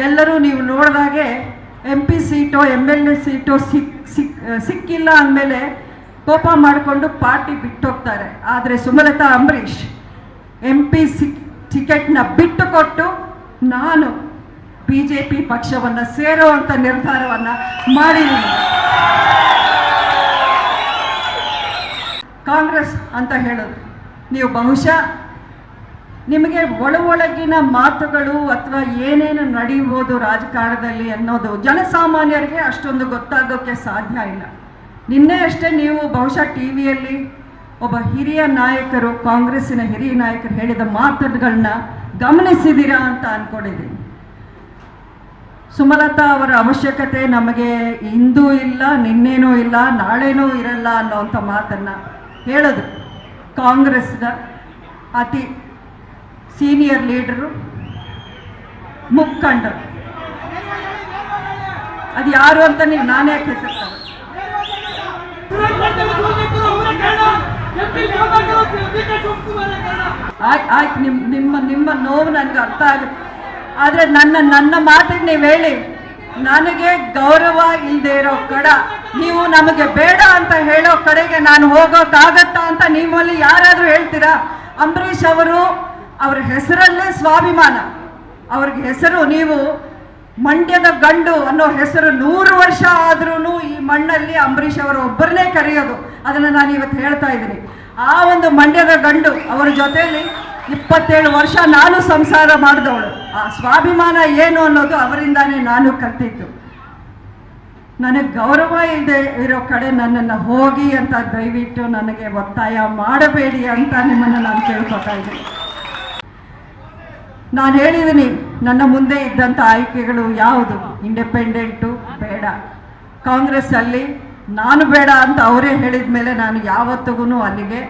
ಎಲ್ಲರೂ ನೀವು ನೋಡಿದಾಗೆ MP ಸೀಟೋ MLA ಸೀಟೋ ಸಿಕ್ಕಿಲ್ಲ ಅಂದಮೇಲೆ ಕೋಪ ಮಾಡಿಕೊಂಡು ಪಾರ್ಟಿ ಬಿಟ್ಟೋಗ್ತಾರೆ. ಆದರೆ ಸುಮಲತಾ ಅಂಬರೀಷ್ MP ಟಿಕೆಟ್ನ ಬಿಟ್ಟು ಕೊಟ್ಟು ನಾನು BJP ಪಕ್ಷವನ್ನು ಸೇರುವಂಥ ನಿರ್ಧಾರವನ್ನು ಮಾಡಿದ್ದೀನಿ. ಕಾಂಗ್ರೆಸ್ ಅಂತ ಹೇಳೋದು ನೀವು ಬಹುಶಃ ನಿಮಗೆ ಒಳಗಿನ ಮಾತುಗಳು ಅಥವಾ ಏನೇನು ನಡೆಯುವುದು ರಾಜಕಾರಣದಲ್ಲಿ ಅನ್ನೋದು ಜನಸಾಮಾನ್ಯರಿಗೆ ಅಷ್ಟೊಂದು ಗೊತ್ತಾಗೋಕ್ಕೆ ಸಾಧ್ಯ ಇಲ್ಲ. ನಿನ್ನೆ ಅಷ್ಟೇ ನೀವು ಬಹುಶಃ ಟಿವಿಯಲ್ಲಿ ಒಬ್ಬ ಹಿರಿಯ ನಾಯಕರು, ಕಾಂಗ್ರೆಸ್ಸಿನ ಹಿರಿಯ ನಾಯಕರು ಹೇಳಿದ ಮಾತುಗಳನ್ನ ಗಮನಿಸಿದ್ದೀರಾ ಅಂತ ಅಂದ್ಕೊಂಡಿದ್ದೀನಿ. ಸುಮಲತಾ ಅವರ ಅವಶ್ಯಕತೆ ನಮಗೆ ಇಂದೂ ಇಲ್ಲ, ನಿನ್ನೇನೂ ಇಲ್ಲ, ನಾಳೆನೂ ಇರಲ್ಲ ಅನ್ನೋವಂಥ ಮಾತನ್ನು ಹೇಳೋದು ಕಾಂಗ್ರೆಸ್ನ ಅತಿ ಸೀನಿಯರ್ ಲೀಡರು, ಮುಖಂಡರು. ಅದು ಯಾರು ಅಂತ ನೀವು ನಾನೇ ಹೆಸರ್ತಾರೆ. ಆಯ್ತು, ನಿಮ್ಮ ನೋವು ನನಗೆ ಅರ್ಥ ಆಗುತ್ತೆ. ಆದರೆ ನನ್ನ ಮಾತಿಗೆ ನೀವು ಹೇಳಿ, ನನಗೆ ಗೌರವ ಇಲ್ಲದೆ ಇರೋ ಕಡ ನೀವು ನಮಗೆ ಬೇಡ ಅಂತ ಹೇಳೋ ಕಡೆಗೆ ನಾನು ಹೋಗೋಕ್ಕಾಗತ್ತಾ ಅಂತ ನಿಮ್ಮಲ್ಲಿ ಯಾರಾದರೂ ಹೇಳ್ತೀರಾ? ಅಂಬರೀಷ್ ಅವರು ಅವರ ಹೆಸರಲ್ಲೇ ಸ್ವಾಭಿಮಾನ. ಅವ್ರಿಗೆ ಹೆಸರು, ನೀವು ಮಂಡ್ಯದ ಗಂಡು ಅನ್ನೋ ಹೆಸರು 100 ವರ್ಷ ಆದ್ರೂ ಈ ಮಣ್ಣಲ್ಲಿ ಅಂಬರೀಷ್ ಅವರು ಒಬ್ಬರನ್ನೇ ಕರೆಯೋದು. ಅದನ್ನು ನಾನು ಇವತ್ತು ಹೇಳ್ತಾ ಇದ್ದೀನಿ. ಆ ಒಂದು ಮಂಡ್ಯದ ಗಂಡು ಅವರ ಜೊತೆಯಲ್ಲಿ 27 ವರ್ಷ ನಾನು ಸಂಸಾರ ಮಾಡಿದವಳು. ಆ ಸ್ವಾಭಿಮಾನ ಏನು ಅನ್ನೋದು ಅವರಿಂದಾನೇ ನಾನು ಕಲ್ತಿದ್ದು. ನನಗೆ ಗೌರವ ಇಲ್ಲದೆ ಇರೋ ಕಡೆ ನನ್ನನ್ನು ಹೋಗಿ ಅಂತ ದಯವಿಟ್ಟು ನನಗೆ ಒತ್ತಾಯ ಮಾಡಬೇಡಿ ಅಂತ ನಿಮ್ಮನ್ನು ನಾನು ಕೇಳ್ಕೊತಾ ಇದ್ದೀನಿ. ನಾನು ಹೇಳಿದ್ದೀನಿ, ನನ್ನ ಮುಂದೆ ಇದ್ದಂಥ ಆಯ್ಕೆಗಳು ಯಾವುದು? ಇಂಡಿಪೆಂಡೆಂಟು ಬೇಡ, ಕಾಂಗ್ರೆಸ್ ಅಲ್ಲಿ ನಾನು ಬೇಡ ಅಂತ ಅವರೇ ಹೇಳಿದ ಮೇಲೆ ನಾನು ಯಾವತ್ತಿಗೂ ಅಲ್ಲಿಗೆ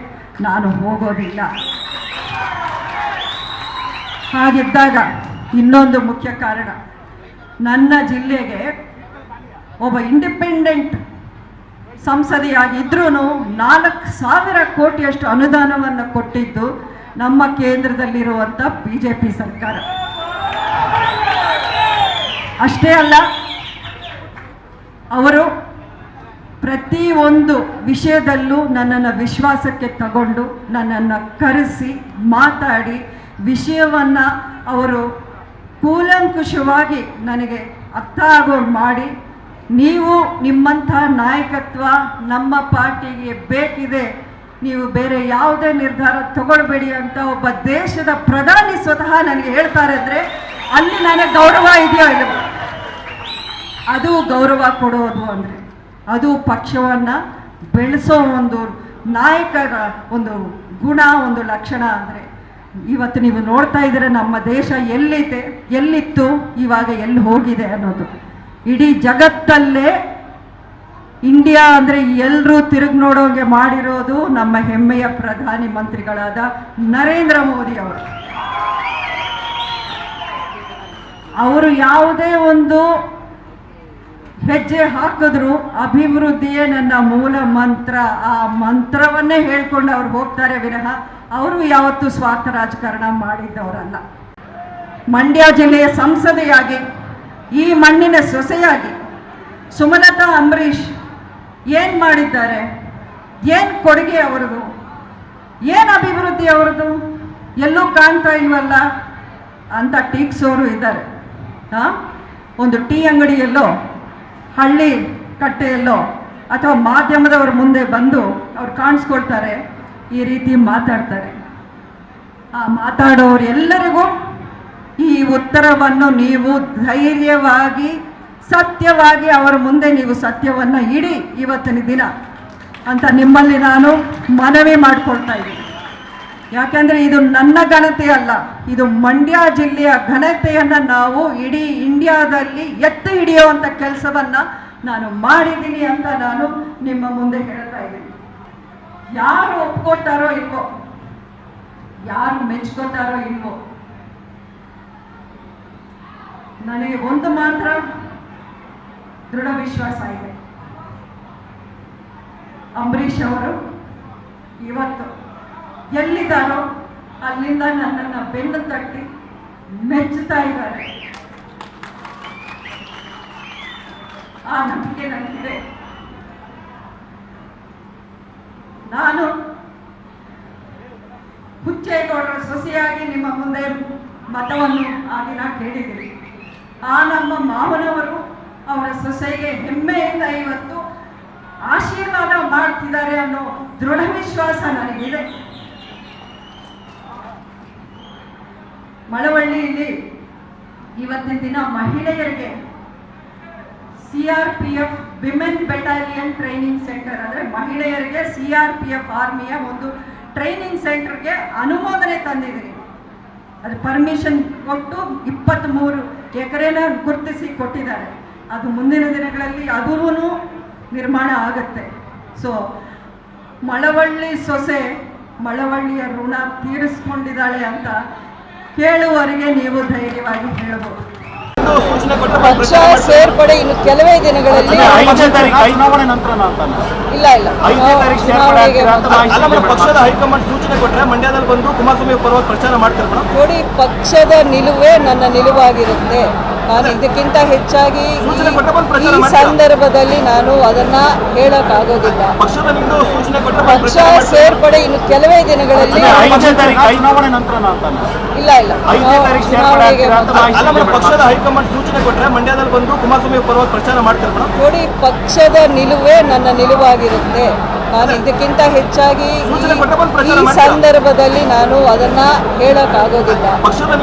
ನಾನು ಹೋಗೋದಿಲ್ಲ. ಹಾಗಿದ್ದಾಗ ಇನ್ನೊಂದು ಮುಖ್ಯ ಕಾರಣ, ನನ್ನ ಜಿಲ್ಲೆಗೆ ಒಬ್ಬ ಇಂಡಿಪೆಂಡೆಂಟ್ ಸಂಸದೆಯಾಗಿದ್ರೂ 4,000 ಕೋಟಿಯಷ್ಟು ಅನುದಾನವನ್ನು ಕೊಟ್ಟಿದ್ದು ನಮ್ಮ ಕೇಂದ್ರದಲ್ಲಿರುವಂಥ BJP ಸರ್ಕಾರ. ಅಷ್ಟೇ ಅಲ್ಲ, ಅವರು ಪ್ರತಿಯೊಂದು ವಿಷಯದಲ್ಲೂ ನನ್ನನ್ನು ವಿಶ್ವಾಸಕ್ಕೆ ತಗೊಂಡು ನನ್ನನ್ನು ಕರೆಸಿ ಮಾತಾಡಿ ವಿಷಯವನ್ನು ಅವರು ಕೂಲಂಕುಷವಾಗಿ ನನಗೆ ಅರ್ಥ ಆಗೋ ಮಾಡಿ, ನೀವು ನಿಮ್ಮಂಥ ನಾಯಕತ್ವ ನಮ್ಮ ಪಾರ್ಟಿಗೆ ಬೇಕಿದೆ, ನೀವು ಬೇರೆ ಯಾವುದೇ ನಿರ್ಧಾರ ತಗೊಳ್ಬೇಡಿ ಅಂತ ಒಬ್ಬ ದೇಶದ ಪ್ರಧಾನಿ ಸ್ವತಃ ನನಗೆ ಹೇಳ್ತಾರೆ ಅಂದರೆ ಅಲ್ಲಿ ನನಗೆ ಗೌರವ ಇದೆಯೋ ಇಲ್ಲ? ಅದು ಗೌರವ ಕೊಡೋದು ಅಂದರೆ ಅದು ಪಕ್ಷವನ್ನು ಬೆಳೆಸೋ ಒಂದು ನಾಯಕರ ಒಂದು ಗುಣ, ಒಂದು ಲಕ್ಷಣ. ಅಂದರೆ ಇವತ್ತು ನೀವು ನೋಡ್ತಾ ಇದ್ದೀರ ನಮ್ಮ ದೇಶ ಎಲ್ಲಿತ್ತು, ಇವಾಗ ಎಲ್ಲಿ ಹೋಗಿದೆ ಅನ್ನೋದು. ಇಡೀ ಜಗತ್ತಲ್ಲೇ ಇಂಡಿಯಾ ಅಂದರೆ ಎಲ್ಲರೂ ತಿರುಗಿ ನೋಡೋಂಗೆ ಮಾಡಿರೋದು ನಮ್ಮ ಹೆಮ್ಮೆಯ ಪ್ರಧಾನಿ ಮಂತ್ರಿಗಳಾದ ನರೇಂದ್ರ ಮೋದಿ ಅವರು. ಅವರು ಯಾವುದೇ ಒಂದು ಹೆಜ್ಜೆ ಹಾಕಿದ್ರು ಅಭಿವೃದ್ಧಿಯೇ ನನ್ನ ಮೂಲ ಮಂತ್ರ, ಆ ಮಂತ್ರವನ್ನೇ ಹೇಳ್ಕೊಂಡು ಅವ್ರು ಹೋಗ್ತಾರೆ ವಿನಃ ಅವರು ಯಾವತ್ತೂ ಸ್ವಾರ್ಥ ರಾಜಕಾರಣ ಮಾಡಿದ್ದವರಲ್ಲ. ಮಂಡ್ಯ ಜಿಲ್ಲೆಯ ಸಂಸದೆಯಾಗಿ, ಈ ಮಣ್ಣಿನ ಸೊಸೆಯಾಗಿ ಸುಮಲತಾ ಅಂಬರೀಷ್ ಏನು ಮಾಡಿದ್ದಾರೆ? ಏನು ಕೊಡುಗೆ ಅವರದು? ಏನು ಅಭಿವೃದ್ಧಿ ಅವರದು? ಎಲ್ಲೂ ಕಾಣ್ತಾ ಇಲ್ವಲ್ಲ ಅಂತ ಟೀಕ್ಸೋರು ಇದ್ದಾರೆ. ಒಂದು ಟೀ ಅಂಗಡಿಯಲ್ಲೋ, ಹಳ್ಳಿ ಕಟ್ಟೆಯಲ್ಲೋ ಅಥವಾ ಮಾಧ್ಯಮದವ್ರ ಮುಂದೆ ಬಂದು ಅವ್ರು ಕಾಣಿಸ್ಕೊಳ್ತಾರೆ, ಈ ರೀತಿ ಮಾತಾಡ್ತಾರೆ. ಆ ಮಾತಾಡೋರು ಎಲ್ಲರಿಗೂ ಈ ಉತ್ತರವನ್ನು ನೀವು ಧೈರ್ಯವಾಗಿ ಸತ್ಯವಾಗಿ ಅವರ ಮುಂದೆ ನೀವು ಸತ್ಯವನ್ನು ಇಡಿ ಇವತ್ತಿನ ದಿನ ಅಂತ ನಿಮ್ಮಲ್ಲಿ ನಾನು ಮನವಿ ಮಾಡಿಕೊಳ್ತಾ ಇದ್ದೀನಿ. ಯಾಕೆಂದರೆ ಇದು ನನ್ನ ಘನತೆ ಅಲ್ಲ, ಇದು ಮಂಡ್ಯ ಜಿಲ್ಲೆಯ ಘನತೆಯನ್ನು ನಾವು ಇಡೀ ಇಂಡಿಯಾದಲ್ಲಿ ಎತ್ತಿ ಹಿಡಿಯುವಂಥ ಕೆಲಸವನ್ನು ನಾನು ಮಾಡಿದ್ದೀನಿ ಅಂತ ನಾನು ನಿಮ್ಮ ಮುಂದೆ ಹೇಳ್ತಾ ಇದ್ದೀನಿ. ಯಾರು ಒಪ್ಕೊತಾರೋ ಇಲ್ವೋ, ಯಾರು ಮೆಚ್ಕೋತಾರೋ ಇಲ್ವೋ, ನನಗೆ ಒಂದು ಮಾತ್ರ ದೃಢ ವಿಶ್ವಾಸ ಇದೆ, ಅಂಬರೀಷ್ ಅವರು ಇವತ್ತು ಎಲ್ಲಿದ್ದಾರೋ ಅಲ್ಲಿಂದ ನನ್ನನ್ನು ಬೆನ್ನು ತಟ್ಟಿ ಮೆಚ್ಚುತ್ತಾ ಇದ್ದಾರೆ. ಆ ನಂಬಿಕೆ ನನಗಿದೆ. ನಾನು ಹುಚ್ಚೇಗೌಡರ ಸೊಸೆಯಾಗಿ ನಿಮ್ಮ ಮುಂದೆ ಮತವನ್ನು ಆ ದಿನ ಕೇಳಿದ್ದೀರಿ. ಆ ನಮ್ಮ ಮಾವನವರು ಅವರ ಸೊಸೆಗೆ ಹೆಮ್ಮೆಯಿಂದ ಇವತ್ತು ಆಶೀರ್ವಾದ ಮಾಡ್ತಿದ್ದಾರೆ ಅನ್ನೋ ದೃಢ ವಿಶ್ವಾಸ ನನಗಿದೆ. ಮಳವಳ್ಳಿಯಲ್ಲಿ ಇವತ್ತಿನ ದಿನ ಮಹಿಳೆಯರಿಗೆ CRPF women battalion training centre, ಅಂದರೆ ಮಹಿಳೆಯರಿಗೆ CRPF ಆರ್ಮಿಯ ಒಂದು ಟ್ರೈನಿಂಗ್ ಸೆಂಟರ್ಗೆ ಅನುಮೋದನೆ ತಂದಿದ್ದೀರಿ. ಅದು ಪರ್ಮಿಷನ್ ಕೊಟ್ಟು 23 ಎಕರೆನ ಗುರುತಿಸಿ ಕೊಟ್ಟಿದ್ದಾರೆ. ಅದು ಮುಂದಿನ ದಿನಗಳಲ್ಲಿ ಅದೂ ನಿರ್ಮಾಣ ಆಗುತ್ತೆ. ಸೊ ಮಳವಳ್ಳಿ ಸೊಸೆ ಮಳವಳ್ಳಿಯ ಋಣ ತೀರಿಸ್ಕೊಂಡಿದ್ದಾಳೆ ಅಂತ ಕೇಳುವವರಿಗೆ ನೀವು ಧೈರ್ಯವಾಗಿ ಹೇಳಬಹುದು. ಪಕ್ಷ ಸೇರ್ಪಡೆ ಇನ್ನು ಕೆಲವೇ ದಿನಗಳಲ್ಲಿ ಪಕ್ಷದ ಹೈಕಮಾಂಡ್ ಸೂಚನೆ ಕೊಟ್ಟರೆ ಮಂಡ್ಯದಲ್ಲಿ ಬಂದು ಕುಮಾರಸ್ವಾಮಿ ಪರವಾಗಿ ಪ್ರಚಾರ ಮಾಡ್ತಾರೆ ನೋಡಿ. ಪಕ್ಷದ ನಿಲುವೇ ನನ್ನ ನಿಲುವಾಗಿರುತ್ತೆ. ನಾನು ಇದಕ್ಕಿಂತ ಹೆಚ್ಚಾಗಿ ಈ ಸಂದರ್ಭದಲ್ಲಿ ನಾನು ಅದನ್ನ ಹೇಳಕ್ಕಾಗೋದಿಲ್ಲ. ಪಕ್ಷ ಸೇರ್ಪಡೆ ಇನ್ನು ಕೆಲವೇ ದಿನಗಳಲ್ಲಿ ಪಕ್ಷದ ಹೈಕಮಾಂಡ್ ಸೂಚನೆ ಕೊಟ್ಟರೆ ಮಂಡ್ಯದಲ್ಲಿ ಬಂದು ಕುಮಾರಸ್ವಾಮಿ ಪರವಾಗಿ ಪ್ರಚಾರ ಮಾಡ್ತಾರೆ ನೋಡಿ. ಪಕ್ಷದ ನಿಲುವೇ ನನ್ನ ನಿಲುವಾಗಿರುತ್ತೆ. ನಾನು ಇದಕ್ಕಿಂತ ಹೆಚ್ಚಾಗಿ ಈ ಸಂದರ್ಭದಲ್ಲಿ ನಾನು ಅದನ್ನ ಹೇಳಕ್ಕಾಗೋದಿಲ್ಲ.